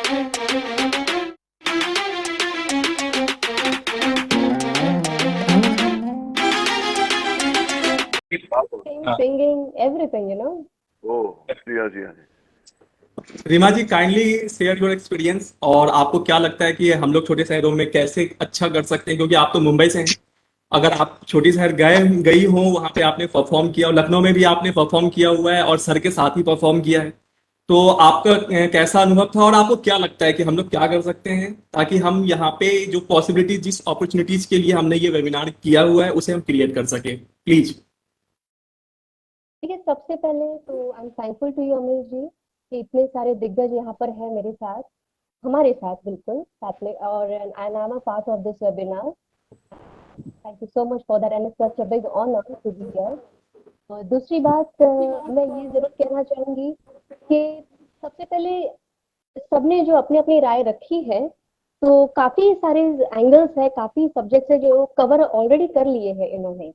Singing, everything, you know. ओह जी हाँ, जी हाँ जी। रीमा जी, kindly share your experience, और आपको क्या लगता है कि हम लोग छोटे शहरों में कैसे अच्छा कर सकते हैं, क्योंकि आप तो मुंबई से हैं। अगर आप छोटी शहर गई हो, वहां पे आपने परफॉर्म किया, और लखनऊ में भी आपने परफॉर्म किया हुआ है और सर के साथ ही परफॉर्म किया है, तो आपका कैसा अनुभव था, और आपको क्या लगता है कि हम लोग क्या कर सकते हैं ताकि हम यहाँ पे जो पॉसिबिलिटीज, जिस अपॉर्चुनिटीज के लिए हमने ये वेबिनार किया हुआ है, उसे हम क्रिएट कर सके, प्लीज। ठीक है, सबसे पहले तो I am thankful to you Amit ji कि इतने सारे दिग्गज यहाँ पर है मेरे साथ, हमारे साथ बिल्कुल साथ में, और and I am a part of this webinar. Thank you so much for that and it's such a big honour to be here. और दूसरी बात, मैं ये जरूर कहना चाहूंगी कि सबसे पहले सबने जो अपनी अपनी राय रखी है, तो काफी सारे एंगल्स है, काफी सब्जेक्ट्स है जो कवर ऑलरेडी कर लिए हैं इन्होंने।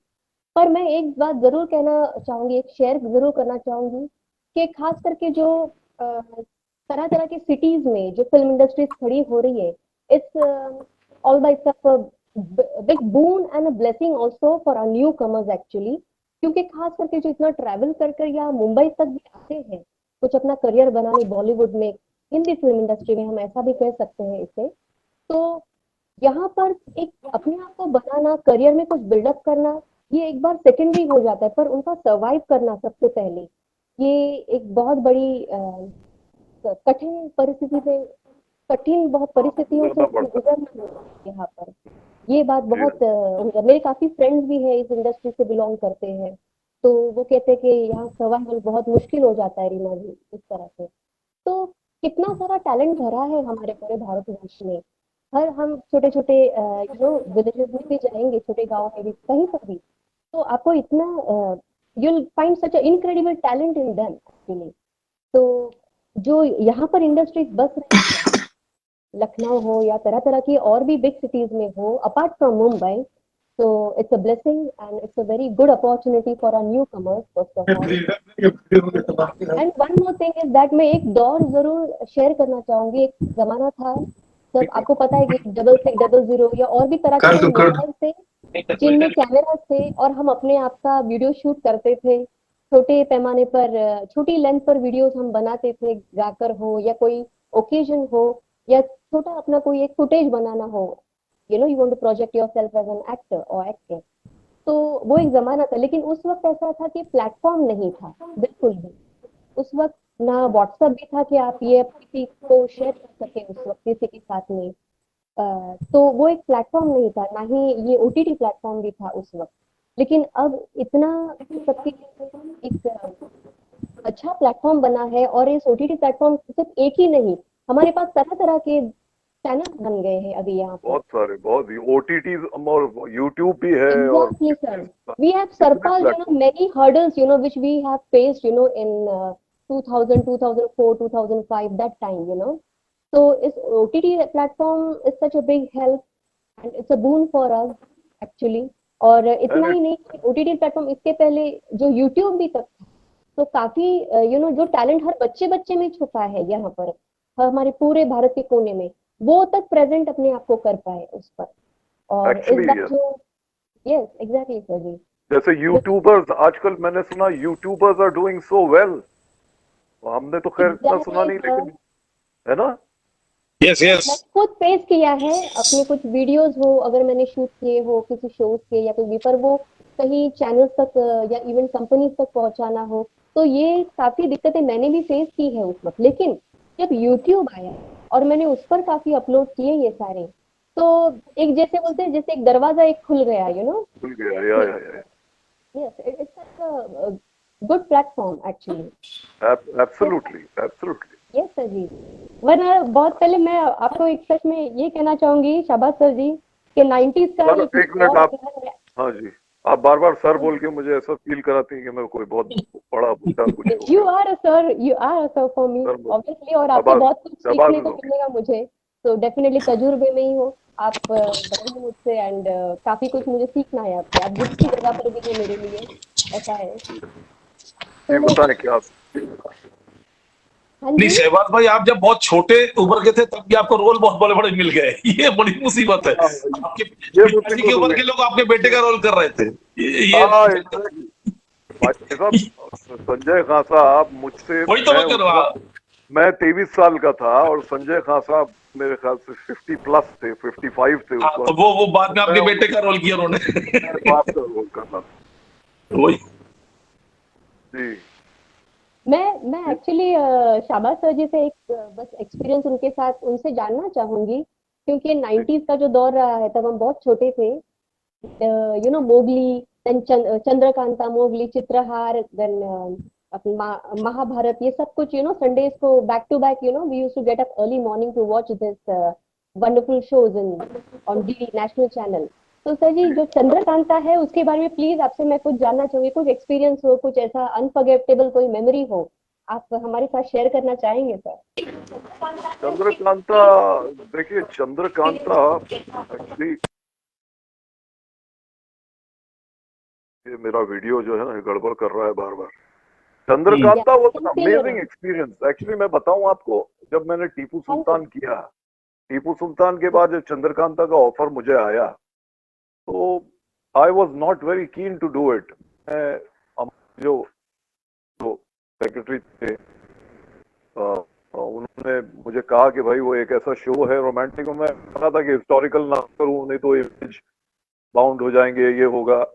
पर मैं एक बात जरूर कहना चाहूंगी, एक शेयर जरूर करना चाहूंगी कि खास करके जो तरह तरह की सिटीज में जो फिल्म इंडस्ट्रीज खड़ी हो रही है, it's all by itself big boon and a blessing also for our new commerce actually. क्योंकि खास करके जो इतना ट्रैवल कर कर या मुंबई तक भी आते हैं कुछ अपना करियर बनाने बॉलीवुड में, हिंदी फिल्म इंडस्ट्री में, हम ऐसा भी कह सकते हैं इसे। तो यहाँ पर एक अपने आप को बनाना, करियर में कुछ बिल्डअप करना, ये एक बार सेकेंडरी हो जाता है, पर उनका सर्वाइव करना सबसे पहले, ये एक बहुत बड़ी कठिन परिस्थिति से, कठिन बहुत परिस्थितियों से गुजरना पड़ता गुजरना होता है यहाँ पर। ये बात है। जी हाँ। बहुत मेरे काफी फ्रेंड्स भी हैं इस इंडस्ट्री से बिलोंग करते हैं, तो वो कहते हैं कि यहाँ सर्वाइवल बहुत मुश्किल हो जाता है रीना जी, इस तरह से। तो कितना सारा टैलेंट भरा है हमारे पूरे भारतवर्ष में। हर हम छोटे छोटे विलेजेस में भी जाएंगे, छोटे गांव में भी, कहीं पर भी, तो आपको इतना you'll find such a incredible talent in them actually। तो जो यहाँ पर इंडस्ट्रीज बस रही है, लखनऊ हो या तरह तरह की और भी बिग सिटीज में हो अपार्ट फ्रॉम मुंबई, तो it's a blessing and it's a very good opportunity for a new commerce first of all. And one more thing is that मैं एक दौर जरूर शेयर करना चाहूंगी। एक जमाना था जब आपको पता है कि 6600 या और भी तरह के मोबाइल थे जिनमें कैमरास थे, और हम अपने आप का वीडियो शूट करते थे छोटे पैमाने पर, छोटी लेंथ पर वीडियोस हम बनाते थे, गाकर हो या कोई ओकेजन हो, या छोटा अपना कोई एक फुटेज बनाना हो, you want to project yourself as an actor और एक्ट्रेस। तो वो एक जमाना था, लेकिन उस वक्त ऐसा था कि प्लेटफॉर्म नहीं था बिल्कुल भी। उस वक्त ना व्हाट्सएप भी था कि आप ये किसी को शेयर कर सके उस वक्त किसी के साथ में। तो वो एक प्लेटफॉर्म नहीं था, ना ही ये ओटीटी प्लेटफॉर्म भी था उस वक्त। लेकिन अब इतना सबके लिए एक अच्छा प्लेटफॉर्म बना है, और इस ओटीटी प्लेटफॉर्म सिर्फ एक ही नहीं, हमारे पास तरह तरह के चैनल बन गए हैं अभी यहाँ पर। बहुत सारे, बहुत ही ओटीटीज और यूट्यूब भी है और Exactly, sir. We have कितने surpassed, platform. many hurdles, which we have faced, in 2000, 2004, 2005, that time. So this OTT platform is such a big help and it's a boon for us actually. और इतना ही नहीं, OTT platform इसके पहले जो YouTube भी तक था, तो काफी जो टैलेंट हर बच्चे बच्चे में छुपा है यहाँ पर, हमारे पूरे भारत के कोने में, वो तक प्रेजेंट अपने आप को कर पाए उस पर। और इस एक्चुअली बार जो, यस एग्जैक्टली सर जी, जैसे यूट्यूबर्स आजकल मैंने सुना YouTubers are doing so well. हमने तो खैर इतना सुना नहीं, एग्जैक्टली लेकिन है ना। यस यस मैंने खुद फेस किया है अपने कुछ वीडियोस हो, अगर मैंने शूट किए हो किसी शोज के या कुछ भी, पर वो कहीं चैनल्स तक या इवन कंपनीज तक पहुंचाना हो, तो ये काफी दिक्कतें मैंने भी फेस की है उस वक्त। लेकिन जब यूट्यूब आया और मैंने उस पर काफी अपलोड किए ये सारे, तो एक जैसे बोलते हैं, जैसे एक दरवाजा एक खुल गया, भूल गया। Yeah yes, it's good platform actually. Absolutely absolutely. Yes sir ji. वरना बहुत पहले मैं आपको एक सच में ये कहना चाहूंगी, शाबाश सर जी, कि 90s का सर एक मिनट आप, हाँ जी, आप बार बार सर बोल के मुझे ऐसा फील कराती हैं कि मैं कोई बहुत बड़ा बुढ़ा कुछ हो यू गया। Are a sir, you are a sir for me sir बोल। ऑब्वियसली, और आपसे शाबाश, बहुत कुछ शाबाश सीखने को होगी। मिलेगा मुझे। तो डेफिनेटली तजुर्बे में ही हो आप, बड़े हो मुझसे, एंड काफी कुछ मुझे सीखना है आपसे। आप गिफ्ट की जगह पर भी हो मेरे लिए, ऐसा है। ये तो बताएं क्या। हाँ नहीं जी। शहबाज भाई, आप जब बहुत छोटे उम्र के थे तब भी आपको रोल बहुत बड़े बड़े मिल गए। ये बड़ी मुसीबत है। हाँ भाई, आपके ये पिताजी की मुसीबत हो उम्र गई। के लोग आपके बेटे का रोल कर रहे थे। ये हाँ exactly। भाई साहब, संजय खान साहब मुझसे, वही तो मैं मैं कर उस रहा। वक्त, मैं 23 साल का था और संजय खान साहब मेरे ख्याल से 50+ थे, 55 थे उस हाँ तो वक्त। वो बाद तो में मैं आपके बेटे का रोल किया मेरे उन्होंने। बाप का रोल कर रहा था। वही। जी। मैं एक्चुअली शाबाश सर जी से एक बस एक्सपीरियंस उनके साथ उनसे जानना चाहूंगी, क्योंकि जी। 90s का जो दौर रहा है तब हम बहुत छोटे थे। मोगली, देन चंद्रकांता, मोगली, चित्रहार, देन अपनी महाभारत, ये सब कुछ संडेज को back to back we used to get up early morning to watch this wonderful shows in on DD national channel. तो सर जी, जो चंद्रकांता है उसके बारे में प्लीज आपसे मैं कुछ जानना चाहूंगी, कुछ एक्सपीरियंस हो, कुछ ऐसा अनफॉरगेटेबल कोई मेमोरी हो, आप हमारे साथ शेयर करना चाहेंगे सर? चंद्रकांता, देखिए चंद्रकांता एक्चुअली, ये मेरा वीडियो जो है ना गड़बड़ कर रहा है बार बार। Hmm. Yeah Chandrakanta was can an fill in. Amazing experience actually. मैं बताऊं आपको, जब मैंने टीपू हाँ जी। सुल्तान किया, टीपू सुल्तान के बाद जब चंद्रकांता का ऑफर मुझे आया, तो I was not very keen to do it. जो जो सेक्रेटरी थे, उन्होंने मुझे कहा कि भाई वो एक ऐसा शो है रोमांटिक, में मैं कहा था कि हिस्टोरिकल ना करूं, नहीं तो इमेज बाउंड हो जाएंगे, ये होगा।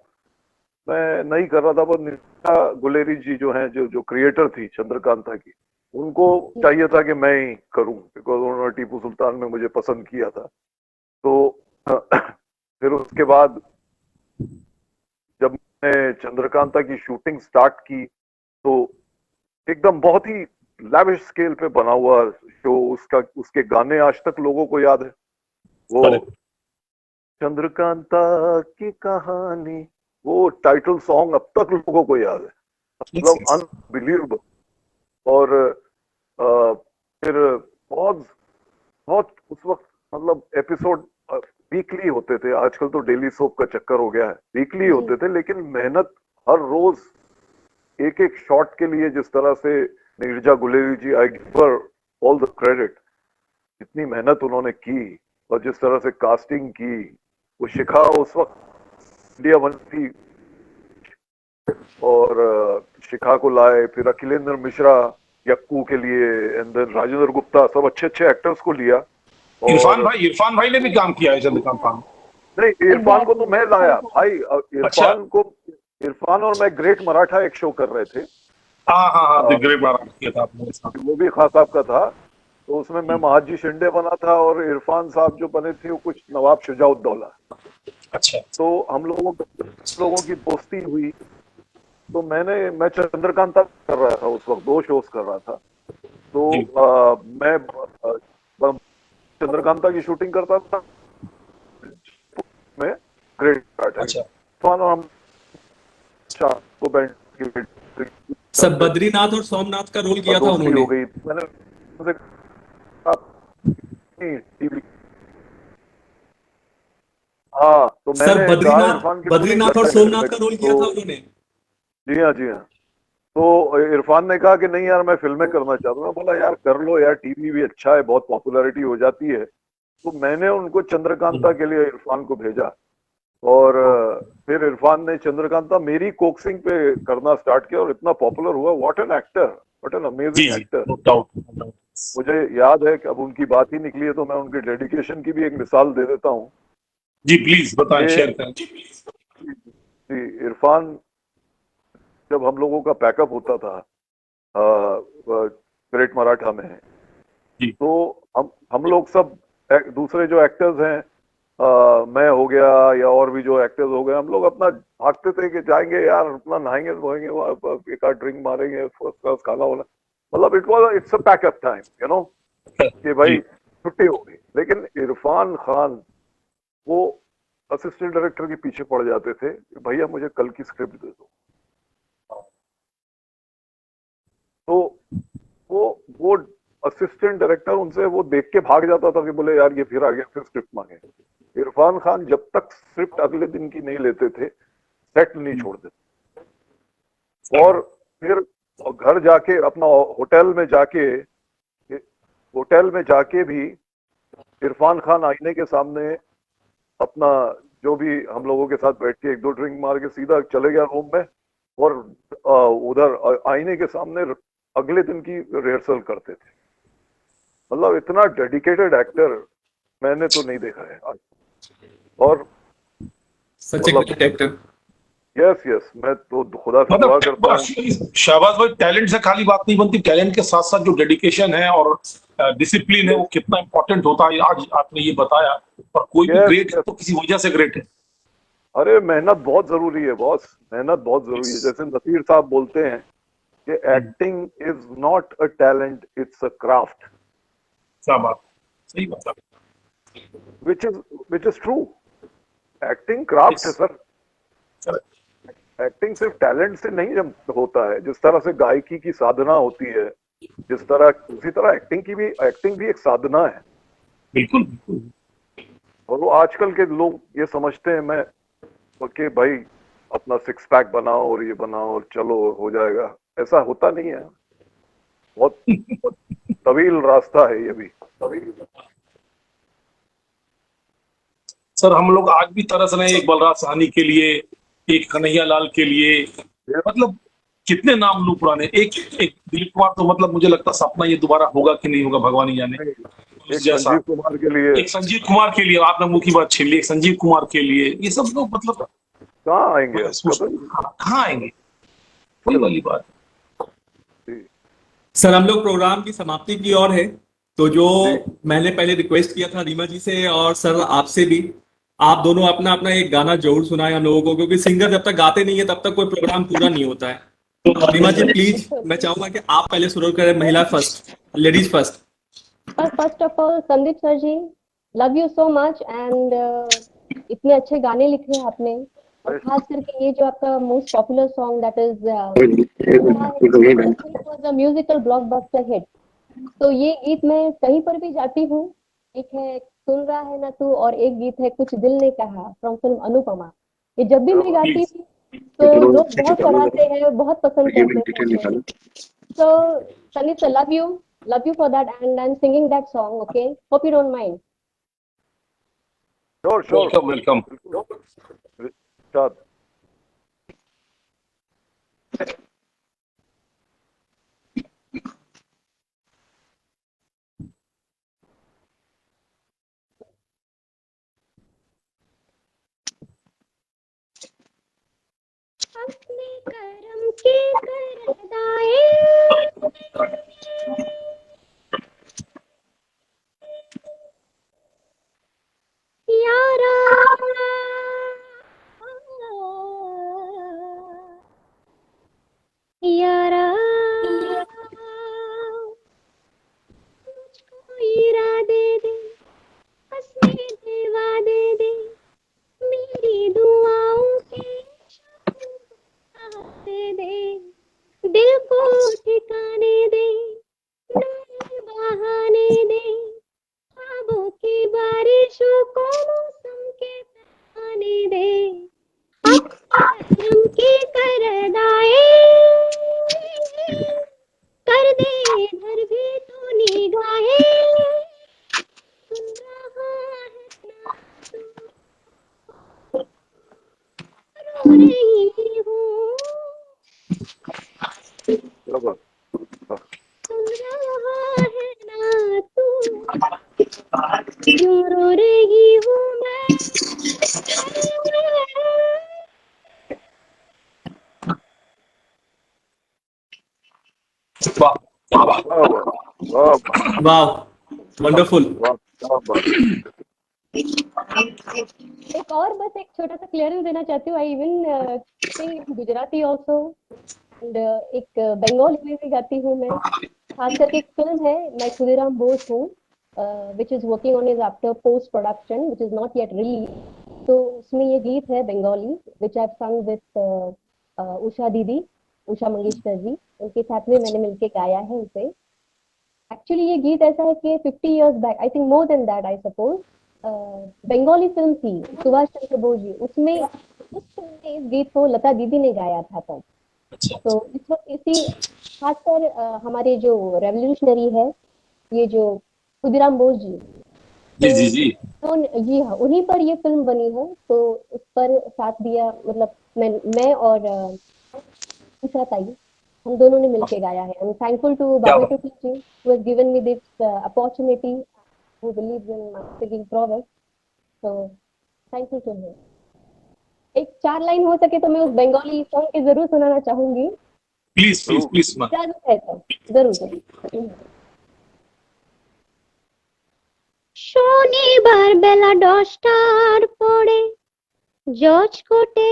मैं नहीं कर रहा था, पर निशा गुलेरी जी जो हैं, जो जो क्रिएटर थी चंद्रकांता की, उनको चाहिए था कि मैं ही करूं, बिकॉज उन्होंने टीपू सुल्तान में मुझे पसंद किया था। तो फिर उसके बाद जब मैंने चंद्रकांता की शूटिंग स्टार्ट की, तो एकदम बहुत ही लैविश स्केल पे बना हुआ शो, उसका उसके गाने आज तक लोगों को याद है। वो अरे चंद्रकांता की कहानी, वो टाइटल सॉन्ग अब तक लोगों को याद है, yes, मतलब yes. अनबिलीवेबल। और फिर बहुत बहुत उस वक्त मतलब एपिसोड वीकली होते थे, आजकल तो डेली सोप का चक्कर हो गया है, वीकली जी। होते थे, लेकिन मेहनत हर रोज एक एक शॉट के लिए, जिस तरह से Neerja Guleri ji, I give her all the credit, इतनी मेहनत उन्होंने की, और जिस तरह से कास्टिंग की, वो शिखा उस वक्त इंडिया वन थी, और शिखा को लाए, फिर अखिलेंद्र मिश्रा यक्कू के लिए, एंड देन राजेंद्र गुप्ता, सब अच्छे अच्छे एक्टर्स को लिया। और इरफान भाई ने भी काम किया है चंद्रकांता में। नहीं, इरफान को तो एग्जैक्टली, मैं हाँ लाया हाँ। भाई, अच्छा। इरफान को, इरफान और मैं ग्रेट मराठा एक शो कर रहे थे, हाँ हाँ हाँ, द अ, ग्रेट महाराज किया था आपने इसका। वो भी खास साहब का था। तो उसमें मैं महाजी शिंदे बना था, और इरफान साहब जो बने थे वो कुछ नवाब शुजाउद्दौला। अच्छा। तो हम लोगों की दोस्ती हुई। तो मैं चंद्रकांता कर रहा था उस वक्त, 2 शोज कर रहा था। तो जी। मैं चंद्रकांता की शूटिंग करता था, मैं ग्रेट मराठा की, अच्छा। इरफान और हम शाम को बैठ के सब करते थे, बद्रीनाथ और सोमनाथ का रोल और किया था दोस्ती उन्होंने। हो गई। मैंने उनसे कहा, टीवी, हाँ, तो सर मैंने कहा बद्रीनाथ इरफान की शूटिंग बद्रीनाथ और करते हैं मेरे सोमनाथ फिल्म का में, रोल किया तो था उन्होंने। जी हाँ, जी हाँ। तो इरफान ने कहा कि नहीं यार, मैं फिल्में करना चाहता हूँ। मैं बोला यार कर लो यार, टीवी भी अच्छा है, बहुत पॉपुलैरिटी हो जाती है। तो मैंने उनको चंद्रकांता के लिए इरफान को भेजा, और फिर इरफान ने चंद्रकांता मेरी कोक्सिंग पे करना स्टार्ट किया, और इतना पॉपुलर हुआ। What an actor, what an जी अमेजिंग जी, एक्टर। No doubt. मुझे याद है कि अब उनकी बात ही निकली है, तो मैं उनके डेडिकेशन की भी एक मिसाल दे देता हूँ जी प्लीज बताएं, कि शेयर करें। जी, इरफान, जब हम लोगों का पैकअप होता था ग्रेट मराठा में, जी। तो हम लोग सब दूसरे जो एक्टर्स हैं, मैं हो गया या और भी जो एक्टर्स हो गए, हम लोग अपना भागते थे कि जाएंगे यार, अपना नहाएंगे धोएंगे, एक आध ड्रिंक मारेंगे, फर्स्ट क्लास खाना वाला, मतलब इट्स अ पैकअप टाइम, कि भाई जी। छुट्टी हो गई। लेकिन इरफान खान वो असिस्टेंट डायरेक्टर के पीछे पड़ जाते थे कि भैया मुझे कल की स्क्रिप्ट दे दो। तो वो असिस्टेंट डायरेक्टर उनसे वो देख के भाग जाता था कि बोले यार ये फिर आ गया, फिर स्क्रिप्ट मांगे। इरफान खान जब तक स्क्रिप्ट अगले दिन की नहीं लेते थे, सेट नहीं छोड़ते। और फिर घर जाके अपना होटल में जाके होटल में जाके भी इरफान खान आईने के सामने अपना जो भी हम लोगों के साथ बैठ के 1-2 ड्रिंक मार के सीधा चले गया रूम में और उधर आईने के सामने अगले दिन की रिहर्सल करते थे। मतलब इतना डेडिकेटेड एक्टर मैंने तो नहीं देखा है आज। और सच ए मतलब ग्रेट एक्टर। यस मैं तो खुदा से दुआ करता हूँ। शहबाज भाई, टैलेंट से खाली बात नहीं बनती, टैलेंट के साथ साथ जो डेडिकेशन है और डिसिप्लिन है वो कितना इंपॉर्टेंट होता है, आज आपने ये बताया। और कोई भी ग्रेट है यस तो किसी वजह से ग्रेट है। अरे मेहनत बहुत जरूरी है बॉस, मेहनत बहुत जरूरी है। जैसे नसीर साहब बोलते हैं कि acting is not a talent, it's a craft, क्या बात, सही बात है। Which is true. Acting craft है सर। एक्टिंग सिर्फ टैलेंट से नहीं होता है। जिस तरह से गायकी की साधना होती है, जिस तरह उसी तरह एक्टिंग भी एक साधना है। बिल्कुल बिल्कुल। और वो आजकल के लोग ये समझते हैं मैं कि भाई अपना 6 पैक बनाओ और ये बनाओ और चलो हो जाएगा। ऐसा होता नहीं है। बहुत तवील रास्ता है ये भी। सर हम लोग आज भी तरस रहे हैं एक बलराज साहनी के लिए, एक कन्हैया लाल के लिए, मतलब कितने नाम लूं पुराने। एक एक दिलीप कुमार तो मतलब मुझे लगता सपना ये दोबारा होगा कि नहीं होगा भगवान ही जाने। एक जैसा संजीव कुमार के लिए, एक संजीव कुमार के लिए, आपने मुंह की बात छीन ली, एक संजीव कुमार के लिए, ये सब लोग मतलब कहाँ आएंगे अब कभी? कहाँ आएंगे, वही वाली बात। सर हम लोग प्रोग्राम की समाप्ति की ओर है, तो जो जी। मैंने पहले रिक्वेस्ट किया था रीमा जी से और सर आपसे भी, आप दोनों अपना अपना एक गाना जरूर सुनाए हम लोगों को, क्योंकि सिंगर जब तक गाते नहीं है तब तक कोई प्रोग्राम पूरा नहीं होता है। तो रीमा जी प्लीज, मैं चाहूंगा कि आप पहले शुरू करें, महिला first, ladies first. First of all Sandeep sir ji, love you so much and इतने अच्छे गाने लिखे हैं आपने, और खास करके ये जो आपका most popular song that is musical blockbuster hit. तो ये गीत मैं कहीं पर भी जाती हूँ, एक है सुन रहा है ना तू और एक गीत है कुछ दिल ने कहा फ्रॉम फिल्म अनुपमा। ये जब भी मैं गाती हूँ तो लोग बहुत सराहते हैं, बहुत पसंद करते हैं। So, Sandeep sir, love you for that, and I'm singing that song. Okay, hope you don't mind. Sure welcome. अपने करम के करदाए यारा यारा मुझको इरादे दे, हंसने दे, वादे दे, मेरी दुआओं के दे दे, दिल को ठिकाने दे, बहाने दे, ख्वाबों की बारिशों को मौसम के पैमाने दे, अपने के करदाए कर दे इधर भी तू निगाहें, सुन रहा है ना रो रही हूँ, सुन रहा है ना तू क्यों रो रही हूँ मैं। वाह, वंडरफुल। एक और बस एक छोटा सा क्लियरेंस देना चाहती हूँ। I even sing Gujarati also and एक बंगाली में भी गाती हूँ मैं। खास करके एक फिल्म है मैं खुदीराम बोस हूँ, which is working on is after post production which is not yet release. तो उसमें ये गीत है बंगाली विच आई संग विद उषा दीदी, उषा मंगेशकर जी, उनके साथ में मैंने मिलके गाया है इसे। एक्चुअली ये गीत ऐसा है कि 50 years back, I think more than that I suppose, Bengali film थी सुभाष चंद्र बोस जी, उसमें उस फिल्म में इस गीत को लता दीदी ने गाया था तब। तो इस वक्त इसी खासकर हमारे जो रेवोल्यूशनरी है ये जो खुदीराम बोस जी, जी तो जी जी। जी हाँ, उन्हीं पर ये फिल्म बनी है। तो उस पर साथ दिया, मतलब मैं और इशरत आई, हम दोनों ने मिलके गाया है। आई एम थैंकफुल टू क्या बाबा बात। टुकी जी who has given me this opportunity, who believes in my singing prowess. So thankful to him. एक 4 लाइन हो सके तो मैं उस बंगाली सॉन्ग के जरूर सुनाना चाहूंगी। प्लीज प्लीज जरूर। Please ma'am. इजाजत है तो जरूर जरूर। শনিবার বেলা 10টার পরে জজ কোর্টে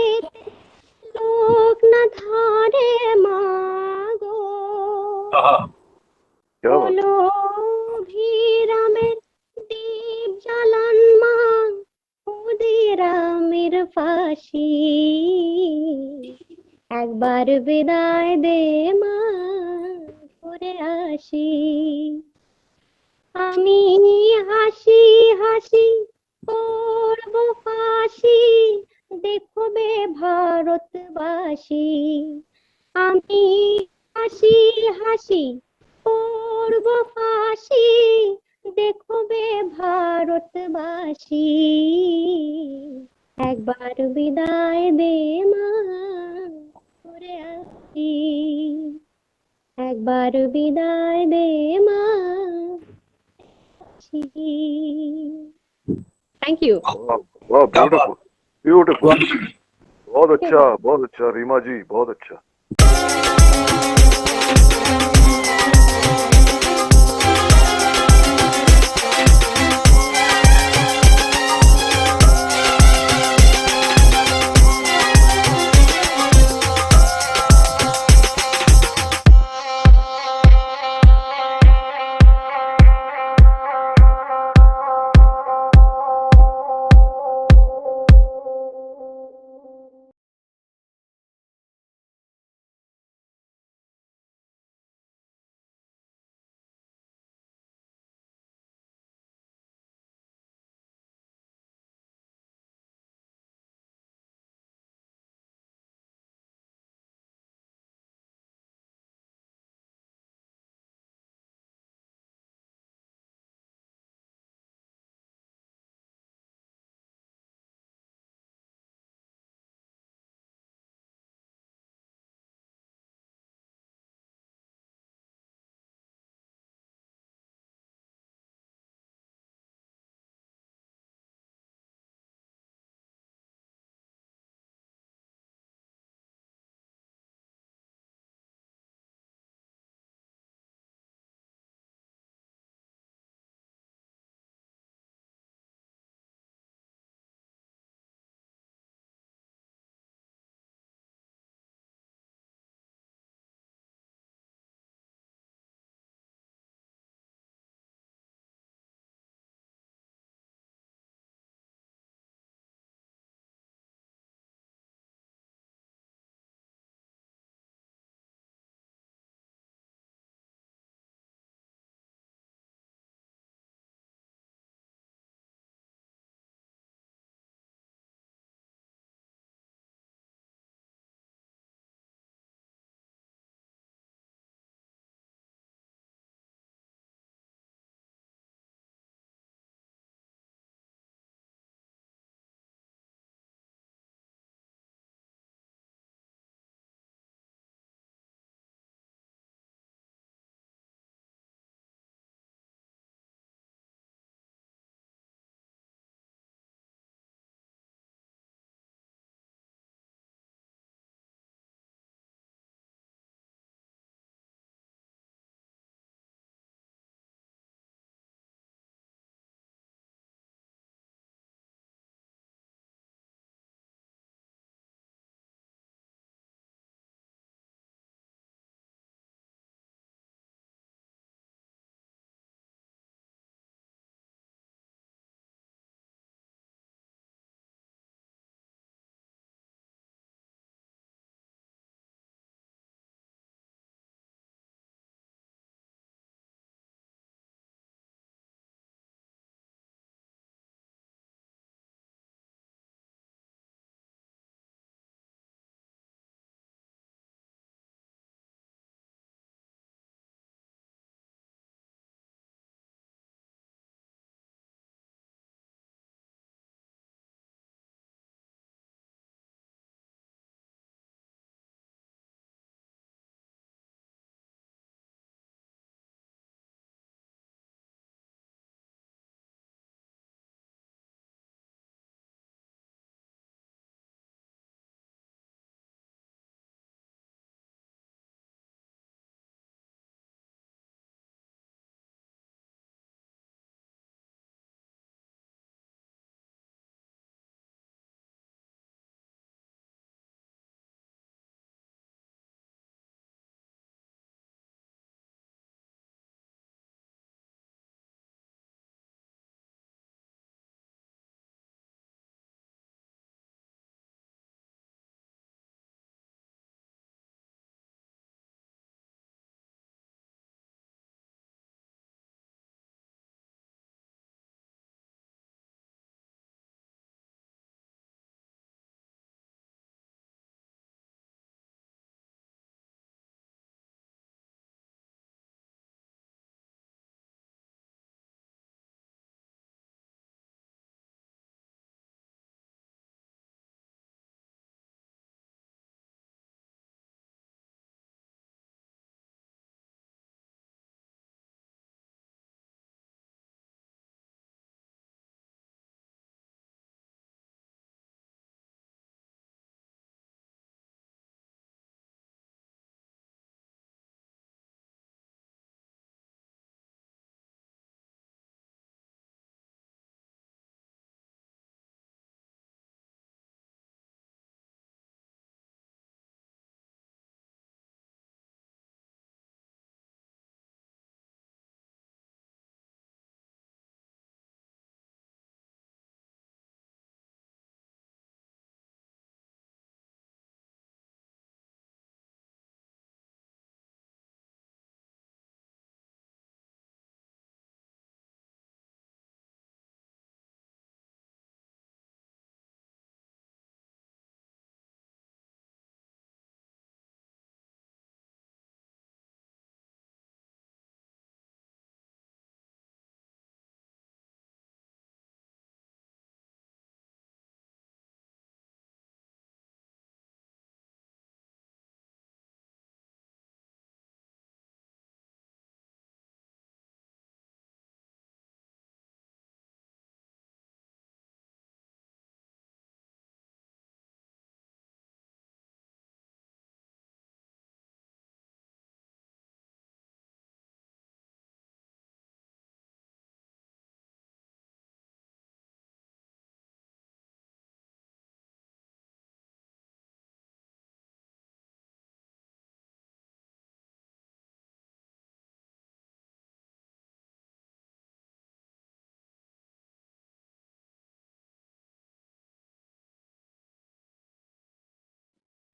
লোক না ধরে মাগো, हाँ क्या बात। হলো অভিরামের দীপ জ্বালান মা, ক্ষুদিরামের ফাঁসি, একবার বিদায় দে মা, ঘুরে আসি। আমি হাসি হাসি করব ফাঁসি, দেখবে ভারতবাসী। আমি হাসি হাসি করব ফাঁসি, দেখবে ভারতবাসী, একবার বিদায় দে মা, ঘুরে আসি, একবার বিদায় দে মা। Thank you. वाह वाह, क्या बात। Beautiful beautiful. वाह। बहुत अच्छा रीमा जी, बहुत अच्छा।